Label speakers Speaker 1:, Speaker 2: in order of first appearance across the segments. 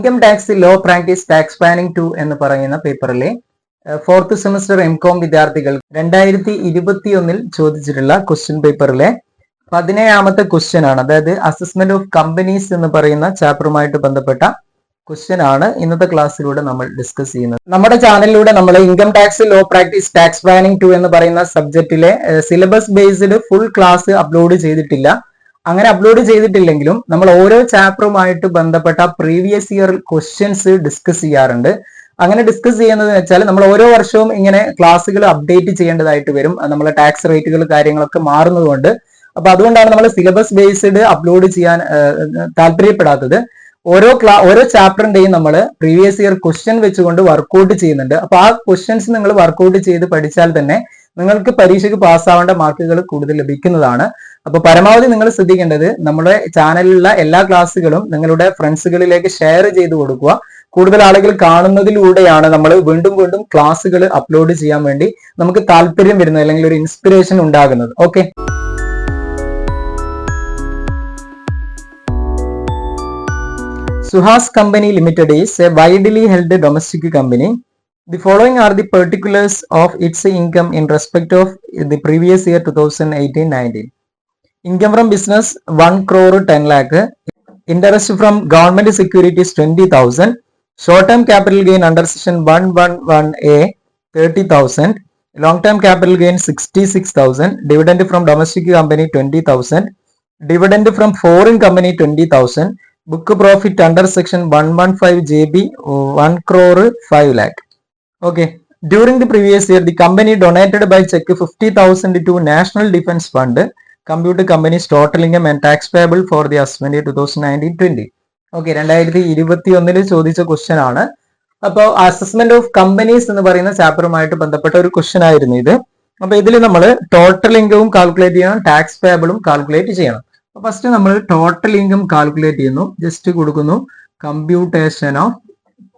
Speaker 1: Income tax law practice tax planning 2 എന്ന് പറയുന്ന പേപ്പറിലെ fourth semester M Com വിദ്യാർത്ഥികൾ 2021 ചോദിച്ചിട്ടുള്ള ക്വസ്റ്റ്യൻ പേപ്പറിലെ 17ാമത്തെ ക്വസ്റ്റ്യൻ ആണ്. അതായത് അസസ്മെന്റ് ഓഫ് കമ്പനീസ് എന്ന് പറയുന്ന ചാപ്റ്ററുമായിട്ട് ബന്ധപ്പെട്ട ക്വസ്റ്റ്യൻ ആണ് ഇന്നത്തെ ക്ലാസ്സിലൂടെ നമ്മൾ ഡിസ്കസ് ചെയ്യുന്നത്. നമ്മുടെ ചാനലിലൂടെ നമ്മൾ income tax law practice tax planning 2 എന്ന് പറയുന്ന സബ്ജക്റ്റിലെ syllabus based full class upload ചെയ്തിട്ടില്ല. അങ്ങനെ അപ്ലോഡ് ചെയ്തിട്ടില്ലെങ്കിലും നമ്മൾ ഓരോ ചാപ്റ്ററുമായിട്ട് ബന്ധപ്പെട്ട പ്രീവിയസ് ഇയർ ക്വസ്റ്റ്യൻസ് ഡിസ്കസ് ചെയ്യാറുണ്ട്. അങ്ങനെ ഡിസ്കസ് ചെയ്യുന്നത് വെച്ചാൽ നമ്മൾ ഓരോ വർഷവും ഇങ്ങനെ ക്ലാസ്സുകൾ അപ്ഡേറ്റ് ചെയ്യേണ്ടതായിട്ട് വരും. നമ്മളെ ടാക്സ് റേറ്റുകൾ കാര്യങ്ങളൊക്കെ മാറുന്നതുകൊണ്ട്. അപ്പൊ അതുകൊണ്ടാണ് നമ്മൾ സിലബസ് ബേസ്ഡ് അപ്ലോഡ് ചെയ്യാൻ താല്പര്യപ്പെടാത്തത്. ഓരോ ചാപ്റ്ററിന്റെയും നമ്മൾ പ്രീവിയസ് ഇയർ ക്വസ്റ്റ്യൻ വെച്ചുകൊണ്ട് വർക്ക്ഔട്ട് ചെയ്യുന്നുണ്ട്. അപ്പൊ ആ ക്വസ്റ്റ്യൻസ് നിങ്ങൾ വർക്ക്ഔട്ട് ചെയ്ത് പഠിച്ചാൽ തന്നെ നിങ്ങൾക്ക് പരീക്ഷയ്ക്ക് പാസ്സാവേണ്ട മാർക്കുകൾ കൂടുതൽ ലഭിക്കുന്നതാണ്. അപ്പൊ പരമാവധി നിങ്ങൾ ശ്രദ്ധിക്കേണ്ടത് നമ്മുടെ ചാനലിലുള്ള എല്ലാ ക്ലാസ്സുകളും നിങ്ങളുടെ ഫ്രണ്ട്സുകളിലേക്ക് ഷെയർ ചെയ്ത് കൊടുക്കുക. കൂടുതൽ ആളുകൾ കാണുന്നതിലൂടെയാണ് നമ്മൾ വീണ്ടും വീണ്ടും ക്ലാസ്സുകൾ അപ്ലോഡ് ചെയ്യാൻ വേണ്ടി നമുക്ക് താല്പര്യം വരുന്നത്, അല്ലെങ്കിൽ ഒരു ഇൻസ്പിറേഷൻ ഉണ്ടാകുന്നത്. Okay, Suhas Company Limited is a widely held domestic company. The following are the particulars of its income in respect of the previous year 2018-19. Income from business 1 crore 10 lakh. Interest from government securities 20,000. Short-term capital gain under section 111A 30,000. Long-term capital gain 66,000. Dividend from domestic company 20,000. Dividend from foreign company 20,000. Book profit under section 115 JB 1 crore 5 lakh. Okay. During the previous year, the company donated by check 50,000 to National Defence Fund, Computer Company's total income and tax payable for the assessment year 2019-20. Okay, 2021 ചോദിച്ച question ആണ്. അപ്പോൾ assessment of companies എന്ന് പറയുന്ന ചാപ്റ്ററുമായിട്ട് ബന്ധപ്പെട്ട ഒരു question ആയിരുന്നു ഇത്. അപ്പൊ ഇതിൽ നമ്മൾ ടോട്ടൽ ഇൻകവും കാൽക്കുലേറ്റ് ചെയ്യണം, ടാക്സ് പേബിളും കാൽക്കുലേറ്റ് ചെയ്യണം. ഫസ്റ്റ് നമ്മൾ ടോട്ടൽ ഇൻകം കാൽക്കുലേറ്റ് ചെയ്യുന്നു. ജസ്റ്റ് കൊടുക്കുന്നു computation of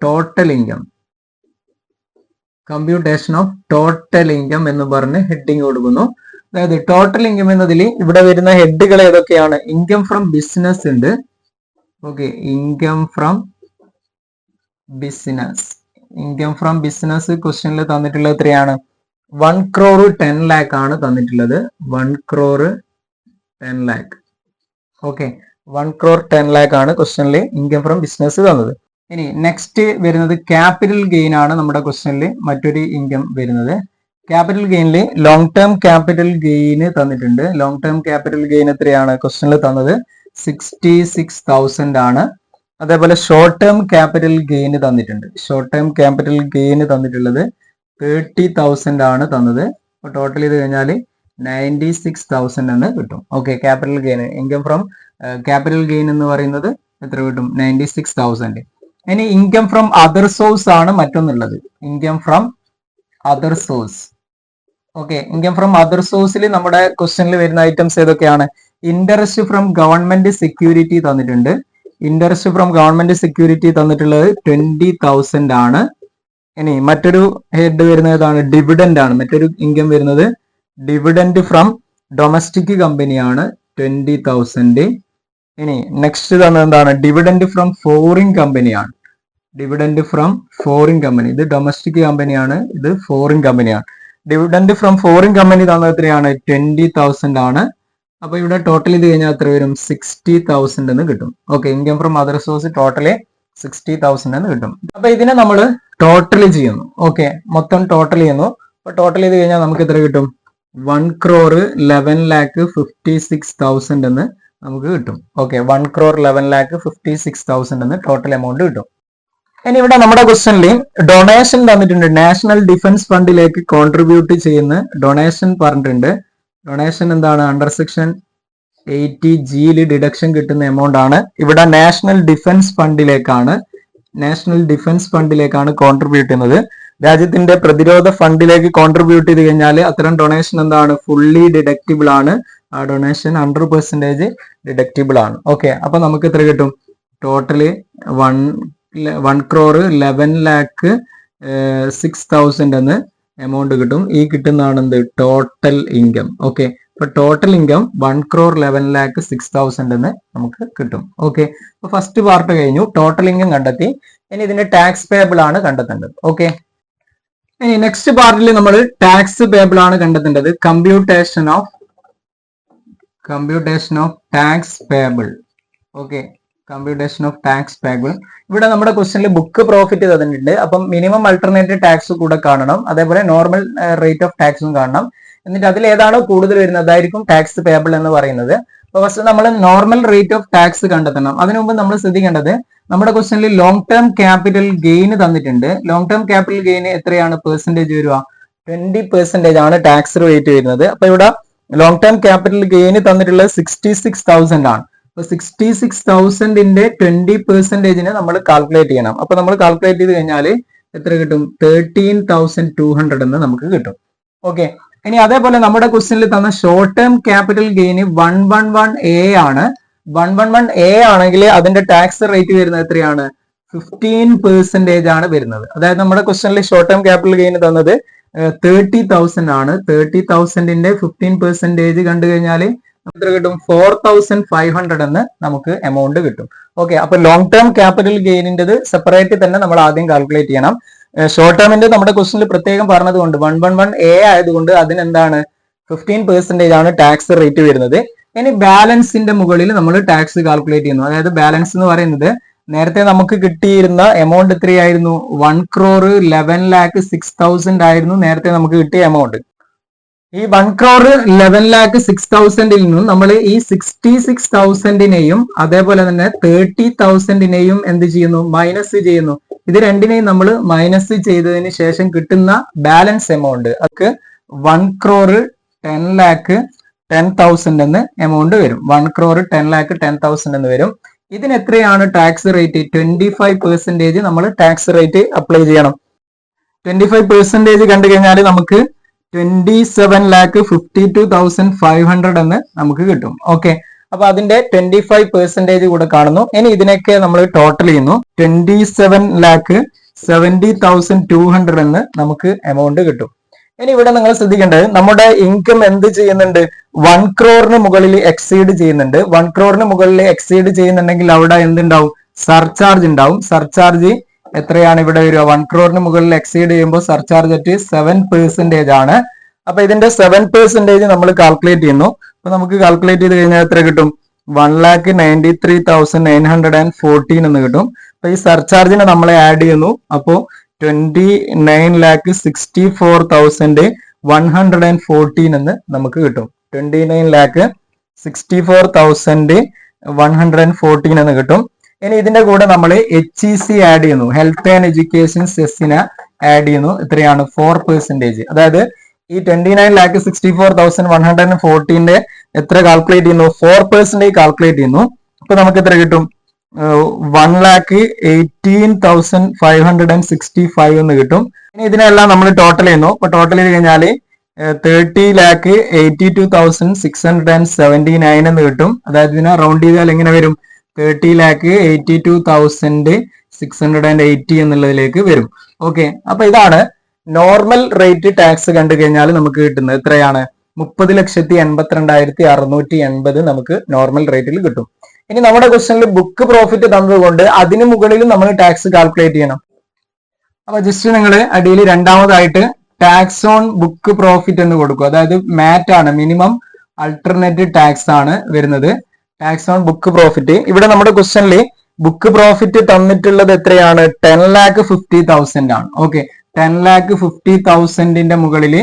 Speaker 1: total income, computation of total income എന്ന് പറഞ്ഞ് ഹെഡിങ് കൊടുക്കുന്നു. അതായത് ടോട്ടൽ ഇൻകം എന്നതിൽ ഇവിടെ വരുന്ന ഹെഡുകൾ ഏതൊക്കെയാണ്? ഇൻകം ഫ്രം ബിസിനസ് ഉണ്ട്. Okay, income from business. Income from business ക്വസ്റ്റ്യനിൽ തന്നിട്ടുള്ളത് എത്രയാണ്? 1 crore 10 lakh ആണ് തന്നിട്ടുള്ളത്. 1 crore 10 lakh. Okay, 1 crore 10 lakh ആണ് ക്വസ്റ്റ്യനിൽ ഇൻകം ഫ്രം ബിസിനസ് തന്നത്. ഇനി നെക്സ്റ്റ് വരുന്നത് ക്യാപിറ്റൽ ഗെയിൻ ആണ് നമ്മുടെ ക്വസ്റ്റ്യനിൽ മറ്റൊരു ഇൻകം വരുന്നത്. ക്യാപിറ്റൽ ഗെയിനിൽ ലോങ് ടേം ക്യാപിറ്റൽ ഗെയിൻ തന്നിട്ടുണ്ട്. ലോങ് ടേം ക്യാപിറ്റൽ ഗെയിൻ എത്രയാണ് ക്വസ്റ്റ്യനിൽ തന്നത്? 66,000 ആണ്. അതേപോലെ ഷോർട്ട് ടേം ക്യാപിറ്റൽ ഗെയിൻ തന്നിട്ടുണ്ട്. ഷോർട്ട് ടേം ക്യാപിറ്റൽ ഗെയിൻ തന്നിട്ടുള്ളത് 30,000 ആണ് തന്നത്. അപ്പോൾ ടോട്ടൽ ചെയ്ത് കഴിഞ്ഞാൽ 96,000 എന്ന് കിട്ടും. Okay, capital gain, income from capital gain എന്ന് പറയുന്നത് എത്ര കിട്ടും? 96,000. ഇനി ഇൻകം ഫ്രം അതർ സോഴ്സ് ആണ് മറ്റൊന്നുള്ളത്. Income from other source. Okay, income from other സോഴ്സിൽ നമ്മുടെ ക്വസ്റ്റ്യനിൽ വരുന്ന ഐറ്റംസ് ഏതൊക്കെയാണ്? ഇൻട്രസ്റ്റ് ഫ്രം ഗവൺമെന്റ് സെക്യൂരിറ്റി തന്നിട്ടുണ്ട്. ഇൻട്രസ്റ്റ് ഫ്രം ഗവൺമെന്റ് സെക്യൂരിറ്റി തന്നിട്ടുള്ളത് 20,000 ആണ്. ഇനി മറ്റൊരു ഹെഡ് വരുന്നത് ഏതാണ്? ഡിവിഡൻഡ് ആണ്. മറ്റൊരു ഇൻകം വരുന്നത് ഡിവിഡൻഡ് ഫ്രം ഡൊമസ്റ്റിക് കമ്പനിയാണ് 20,000. ഇനി നെക്സ്റ്റ് തന്നത് എന്താണ്? ഡിവിഡൻഡ് ഫ്രം ഫോറിൻ കമ്പനിയാണ്. Dividend from foreign company. ഇത് ഡൊമസ്റ്റിക് കമ്പനിയാണ്, ഇത് ഫോറിൻ കമ്പനിയാണ്. ഡിവിഡൻഡ് ഫ്രം ഫോറിൻ കമ്പനി തന്നത് എത്രയാണ്? 20,000 ആണ്. അപ്പൊ ഇവിടെ ടോട്ടൽ ചെയ്ത് കഴിഞ്ഞാൽ എത്ര വരും? 60,000 എന്ന് കിട്ടും. Okay, income from other source total 60,000 എന്ന് കിട്ടും. അപ്പൊ ഇതിനെ നമ്മൾ ടോട്ടൽ ചെയ്യുന്നു. ഓക്കെ, മൊത്തം ടോട്ടൽ ചെയ്യുന്നു. അപ്പൊ ടോട്ടൽ ചെയ്ത് കഴിഞ്ഞാൽ നമുക്ക് എത്ര കിട്ടും? 1 crore 11,56,000 എന്ന് നമുക്ക് കിട്ടും. ഓക്കെ, 1 crore 11,56,000 എന്ന് ടോട്ടൽ എമൗണ്ട് കിട്ടും. ഇനി ഇവിടെ നമ്മുടെ ക്വസ്റ്റ്യനിൽ ഡൊണേഷൻ തന്നിട്ടുണ്ട്. നാഷണൽ ഡിഫൻസ് ഫണ്ടിലേക്ക് കോൺട്രിബ്യൂട്ട് ചെയ്യുന്ന ഡൊണേഷൻ പറഞ്ഞിട്ടുണ്ട്. ഡൊണേഷൻ എന്താണ്? അണ്ടർ സെക്ഷൻ 80Gയിൽ ഡിഡക്ഷൻ കിട്ടുന്ന എമൗണ്ട് ആണ്. ഇവിടെ നാഷണൽ ഡിഫൻസ് ഫണ്ടിലേക്കാണ് കോൺട്രിബ്യൂട്ട് ചെയ്യുന്നത്. രാജ്യത്തിന്റെ പ്രതിരോധ ഫണ്ടിലേക്ക് കോൺട്രിബ്യൂട്ട് ചെയ്ത് കഴിഞ്ഞാൽ അത്തരം ഡൊണേഷൻ എന്താണ്? ഫുള്ളി ഡിഡക്റ്റബിൾ ആണ്. ആ ഡൊണേഷൻ 100% ഡിഡക്റ്റബിൾ ആണ്. ഓക്കെ, അപ്പൊ നമുക്ക് എത്ര കിട്ടും? ടോട്ടല് 1 crore 11,06,000 എന്ന് എമൗണ്ട് കിട്ടും. ഈ കിട്ടുന്നതാണ് എന്ത്? Total income. ഓക്കെ, അപ്പൊ ടോട്ടൽ ഇൻകം 1,11,06,000 എന്ന് നമുക്ക് കിട്ടും. ഓക്കെ, അപ്പൊ ഫസ്റ്റ് പാർട്ട് കഴിഞ്ഞു, ടോട്ടൽ ഇൻകം കണ്ടെത്തി. ഇനി ഇതിന്റെ ടാക്സ് പേബിൾ ആണ് കണ്ടെത്തേണ്ടത്. ഓക്കെ, ഇനി നെക്സ്റ്റ് പാർട്ടിൽ നമ്മൾ ടാക്സ് പേബിൾ ആണ് കണ്ടെത്തേണ്ടത്. Computation of tax payable. Okay, computation of tax payable. ഇവിടെ നമ്മുടെ ക്വസ്റ്റനിൽ ബുക്ക് പ്രോഫിറ്റ് തന്നിട്ടുണ്ട്. അപ്പം മിനിമം അൾട്ടർനേറ്റീവ് ടാക്സ് കൂടെ കാണണം, അതേപോലെ നോർമൽ റേറ്റ് ഓഫ് ടാക്സും കാണണം. എന്നിട്ട് അതിൽ ഏതാണോ കൂടുതൽ വരുന്നത് അതായിരിക്കും ടാക്സ് പേബിൾ എന്ന് പറയുന്നത്. അപ്പൊ ഫസ്റ്റ് നമ്മൾ നോർമൽ റേറ്റ് ഓഫ് ടാക്സ് കണ്ടെത്തണം. അതിനു മുമ്പ് നമ്മൾ ശ്രദ്ധിക്കേണ്ടത്, നമ്മുടെ ക്വസ്റ്റനിൽ ലോങ് ടേം ക്യാപിറ്റൽ ഗെയിൻ തന്നിട്ടുണ്ട്. ലോങ് ടേം ക്യാപിറ്റൽ ഗെയിൻ എത്രയാണ് പെർസെന്റേജ് വരിക? 20% ആണ് ടാക്സ് റേറ്റ് വരുന്നത്. അപ്പൊ ഇവിടെ ലോങ് ടേം ക്യാപിറ്റൽ ഗെയിൻ തന്നിട്ടുള്ളത് 66,000 ആണ്. അപ്പൊ 66,000ന്റെ 20% നമ്മൾ കാൽക്കുലേറ്റ് ചെയ്യണം. അപ്പൊ നമ്മൾ കാൽക്കുലേറ്റ് ചെയ്ത് കഴിഞ്ഞാൽ എത്ര കിട്ടും? 13,200 എന്ന് നമുക്ക് കിട്ടും. ഓക്കെ, ഇനി അതേപോലെ നമ്മുടെ ക്വസ്റ്റ്യനിൽ തന്ന short term capital gain 111A ആണ്. 111A ആണെങ്കിൽ അതിന്റെ ടാക്സ് റേറ്റ് വരുന്നത് എത്രയാണ്? 15% ആണ് വരുന്നത്. അതായത് നമ്മുടെ ക്വസ്റ്റ്യനിൽ ഷോർട്ട് ടേം ക്യാപിറ്റൽ ഗെയിൻ തന്നത് 30,000 ആണ്. 30,000ന്റെ 15% കണ്ടു കഴിഞ്ഞാൽ എത്ര കിട്ടും? 4,500 എന്ന് നമുക്ക് എമൗണ്ട് കിട്ടും. ഓക്കെ, അപ്പൊ ലോങ് ടേം ക്യാപിറ്റൽ ഗെയിനിൻ്റെത് സെപ്പറേറ്റ് തന്നെ നമ്മൾ ആദ്യം കാൽക്കുലേറ്റ് ചെയ്യണം. ഷോർട്ട് ടേമിന്റെ നമ്മുടെ ക്വസ്റ്റനിൽ പ്രത്യേകം പറഞ്ഞതുകൊണ്ട് 111A ആയതുകൊണ്ട് അതിനെന്താണ് 15% ആണ് ടാക്സ് റേറ്റ് വരുന്നത്. ഇനി ബാലൻസിന്റെ മുകളിൽ നമ്മൾ ടാക്സ് കാൽക്കുലേറ്റ് ചെയ്യുന്നു. അതായത് ബാലൻസ് എന്ന് പറയുന്നത് നേരത്തെ നമുക്ക് കിട്ടിയിരുന്ന എമൗണ്ട് എത്രയായിരുന്നു? 1,11,06,000 ആയിരുന്നു നേരത്തെ നമുക്ക് കിട്ടിയ എമൗണ്ട്. ഈ 1,11,06,000 നിന്നും നമ്മൾ ഈ 66,000നെയും അതേപോലെ തന്നെ 30,000നെയും എന്ത് ചെയ്യുന്നു? മൈനസ് ചെയ്യുന്നു. ഇത് രണ്ടിനെയും നമ്മൾ മൈനസ് ചെയ്തതിന് ശേഷം കിട്ടുന്ന ബാലൻസ് എമൗണ്ട് അതൊക്കെ 1,10,10,000 എന്ന് എമൗണ്ട് വരും. 1,10,10,000 എന്ന് വരും. ഇതിന് എത്രയാണ് ടാക്സ് റേറ്റ്? 25% നമ്മൾ ടാക്സ് റേറ്റ് അപ്ലൈ ചെയ്യണം. 25% കണ്ടു കഴിഞ്ഞാൽ നമുക്ക് 27,52,500 എന്ന് നമുക്ക് കിട്ടും. ഓക്കെ, അപ്പൊ അതിന്റെ 25% കൂടെ കാണുന്നു. ഇനി ഇതിനൊക്കെ നമ്മൾ ടോട്ടൽ ചെയ്യുന്നു. 27,70,200 എന്ന് നമുക്ക് എമൗണ്ട് കിട്ടും. ഇനി ഇവിടെ നിങ്ങൾ ശ്രദ്ധിക്കേണ്ടത്, നമ്മുടെ ഇൻകം എന്ത് ചെയ്യുന്നുണ്ട്? 1 crore മുകളിൽ എക്സീഡ് ചെയ്യുന്നുണ്ട്. 1 crore മുകളിൽ എക്സീഡ് ചെയ്യുന്നുണ്ടെങ്കിൽ അവിടെ എന്തുണ്ടാവും? സർചാർജ് ഉണ്ടാവും. സർചാർജ് എത്രയാണ് ഇവിടെ വരിക? 1 crore മുകളിൽ എക്സീഡ് ചെയ്യുമ്പോൾ സർചാർജ് അറ്റ് 7% ആണ്. അപ്പൊ ഇതിന്റെ 7% നമ്മൾ കാൽക്കുലേറ്റ് ചെയ്യുന്നു. അപ്പൊ നമുക്ക് കാൽക്കുലേറ്റ് ചെയ്ത് കഴിഞ്ഞാൽ എത്ര കിട്ടും? 1,93,914 എന്ന് കിട്ടും. അപ്പൊ ഈ സർചാർജിനെ നമ്മൾ ആഡ് ചെയ്യുന്നു. അപ്പോ 29,64,114 എന്ന് നമുക്ക് കിട്ടും. 29,64,114 എന്ന് കിട്ടും. ഇനി ഇതിന്റെ കൂടെ നമ്മൾ HEC ആഡ് ചെയ്യുന്നു. ഹെൽത്ത് ആൻഡ് എഡ്യൂക്കേഷൻ സെസ്സിനെ ആഡ് ചെയ്യുന്നു. എത്രയാണ്? 4%. അതായത് ഈ 29,64,114ന്റെ എത്ര കാൽക്കുലേറ്റ് ചെയ്യുന്നു? 4% കാൽക്കുലേറ്റ് ചെയ്യുന്നു. അപ്പൊ നമുക്ക് എത്ര കിട്ടും? 1,18,565 എന്ന് കിട്ടും. ഇനി ഇതിനെല്ലാം നമ്മൾ ടോട്ടൽ ചെയ്യുന്നു. അപ്പൊ ടോട്ടൽ ചെയ്ത് കഴിഞ്ഞാൽ 30,82,679 എന്ന് കിട്ടും. അതായത് ഇതിനെ റൗണ്ട് ചെയ്താൽ എങ്ങനെ വരും? 30,82,680 എന്നുള്ളതിലേക്ക് വരും. ഓക്കെ, അപ്പൊ ഇതാണ് നോർമൽ റേറ്റ് ടാക്സ് കണ്ടു കഴിഞ്ഞാൽ നമുക്ക് കിട്ടുന്നത്. എത്രയാണ്? 30,82,680 നമുക്ക് നോർമൽ റേറ്റിൽ കിട്ടും. ഇനി നമ്മുടെ ക്വസ്റ്റനിൽ ബുക്ക് പ്രോഫിറ്റ് തന്നതുകൊണ്ട് അതിന് മുകളിലും നമ്മൾ ടാക്സ് കാൽക്കുലേറ്റ് ചെയ്യണം. അപ്പൊ ജസ്റ്റ് നിങ്ങൾ അടിയിൽ രണ്ടാമതായിട്ട് ടാക്സ് ഓൺ ബുക്ക് പ്രോഫിറ്റ് എന്ന് കൊടുക്കും. അതായത് മാറ്റ് ആണ്, മിനിമം അൾട്ടർനേറ്റീവ് ടാക്സ് ആണ് വരുന്നത്. Tax on book profit. ഇവിടെ നമ്മുടെ ക്വസ്റ്റനിൽ ബുക്ക് പ്രോഫിറ്റ് തന്നിട്ടുള്ളത് എത്രയാണ്? 10,50,000 ആണ്. ഓക്കെ, 10,50,000ന്റെ മുകളിൽ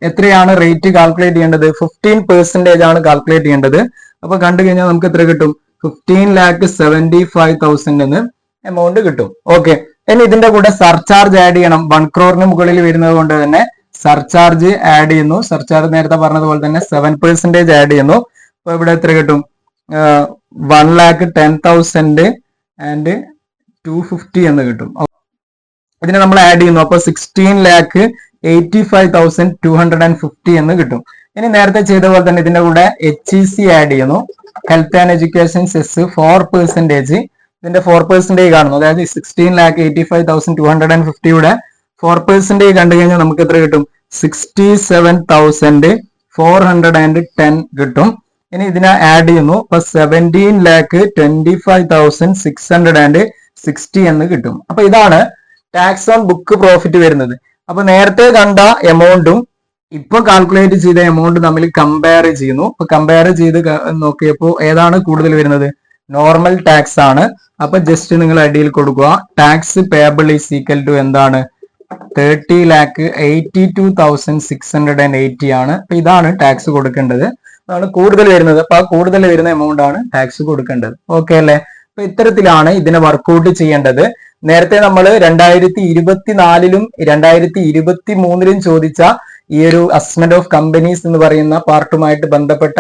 Speaker 1: എത്രയാണ് റേറ്റ് കാൽക്കുലേറ്റ് ചെയ്യേണ്ടത്? 15% ആണ് കാൽക്കുലേറ്റ് ചെയ്യേണ്ടത്. അപ്പൊ കണ്ടു കഴിഞ്ഞാൽ നമുക്ക് എത്ര കിട്ടും? 15,75,000 എന്ന് എമൗണ്ട് കിട്ടും. ഓക്കെ, ഇനി ഇതിന്റെ കൂടെ സർചാർജ് ആഡ് ചെയ്യണം. 1 crore മുകളിൽ വരുന്നത് കൊണ്ട് തന്നെ സർചാർജ് ആഡ് ചെയ്യുന്നു. സർചാർജ് നേരത്തെ പറഞ്ഞതുപോലെ തന്നെ 7% ആഡ് ചെയ്യുന്നു. അപ്പൊ ഇവിടെ എത്ര കിട്ടും? 1,10,250 എന്ന് കിട്ടും. ഇതിനെ നമ്മൾ ആഡ് ചെയ്യുന്നു. അപ്പൊ 16,85,250 എന്ന് കിട്ടും. ഇനി നേരത്തെ ചെയ്ത പോലെ തന്നെ ഇതിന്റെ കൂടെ HEC ആഡ് ചെയ്യുന്നു. Health and education cess 4%. ഇതിന്റെ 4% കാണുന്നു. അതായത് 16,85,250യുടെ 4% കണ്ടു കഴിഞ്ഞാൽ നമുക്ക് എത്ര കിട്ടും? 67,000 410 കിട്ടും. ഇനി ഇതിനെ ആഡ് ചെയ്യുന്നു. അപ്പൊ 17,25,660 എന്ന് കിട്ടും. അപ്പൊ ഇതാണ് ടാക്സ് ഓൺ ബുക്ക് പ്രോഫിറ്റ് വരുന്നത്. അപ്പൊ നേരത്തെ കണ്ട എമൗണ്ടും ഇപ്പൊ കാൽക്കുലേറ്റ് ചെയ്ത എമൗണ്ട് തമ്മിൽ കമ്പയർ ചെയ്യുന്നു. അപ്പൊ കമ്പയർ ചെയ്ത് നോക്കിയപ്പോൾ ഏതാണ് കൂടുതൽ വരുന്നത്? നോർമൽ ടാക്സ് ആണ്. അപ്പൊ ജസ്റ്റ് നിങ്ങൾ അടിയിൽ കൊടുക്കുക, tax payable is equal to എന്താണ്? 30,82,680 ആണ്. അപ്പൊ ഇതാണ് ടാക്സ് കൊടുക്കേണ്ടത്. അതാണ് കൂടുതൽ വരുന്നത്. അപ്പൊ ആ കൂടുതൽ വരുന്ന എമൗണ്ട് ആണ് ടാക്സ് കൊടുക്കേണ്ടത്. ഓക്കെ അല്ലെ? അപ്പൊ ഇത്തരത്തിലാണ് ഇതിനെ വർക്ക്ഔട്ട് ചെയ്യേണ്ടത്. നേരത്തെ നമ്മൾ 2024 2023 ചോദിച്ച ഈ ഒരു അസസ്മെന്റ് ഓഫ് കമ്പനീസ് എന്ന് പറയുന്ന പാർട്ടുമായിട്ട് ബന്ധപ്പെട്ട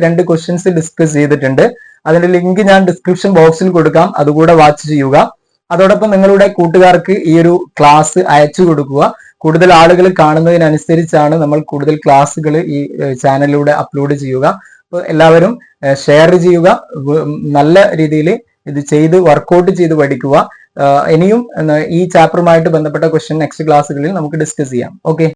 Speaker 1: 2 ക്വസ്റ്റ്യൻസ് ഡിസ്കസ് ചെയ്തിട്ടുണ്ട്. അതിന്റെ ലിങ്ക് ഞാൻ ഡിസ്ക്രിപ്ഷൻ ബോക്സിൽ കൊടുക്കാം, അതുകൂടെ വാച്ച് ചെയ്യുക. അതോടൊപ്പം നിങ്ങളുടെ കൂട്ടുകാർക്ക് ഈ ഒരു ക്ലാസ് അയച്ചു കൊടുക്കുക. കൂടുതൽ ആളുകൾ കാണുന്നതിനനുസരിച്ചാണ് നമ്മൾ കൂടുതൽ ക്ലാസ്സുകൾ ഈ ചാനലിലൂടെ അപ്ലോഡ് ചെയ്യുക. അപ്പോൾ എല്ലാവരും ഷെയർ ചെയ്യുക. നല്ല രീതിയിൽ ഇത് ചെയ്ത് വർക്ക്ഔട്ട് ചെയ്ത് പഠിക്കുക. ഇനിയും ഈ ചാപ്റ്ററുമായിട്ട് ബന്ധപ്പെട്ട ക്വസ്റ്റ്യൻ നെക്സ്റ്റ് ക്ലാസ്സുകളിൽ നമുക്ക് ഡിസ്കസ് ചെയ്യാം. ഓക്കെ.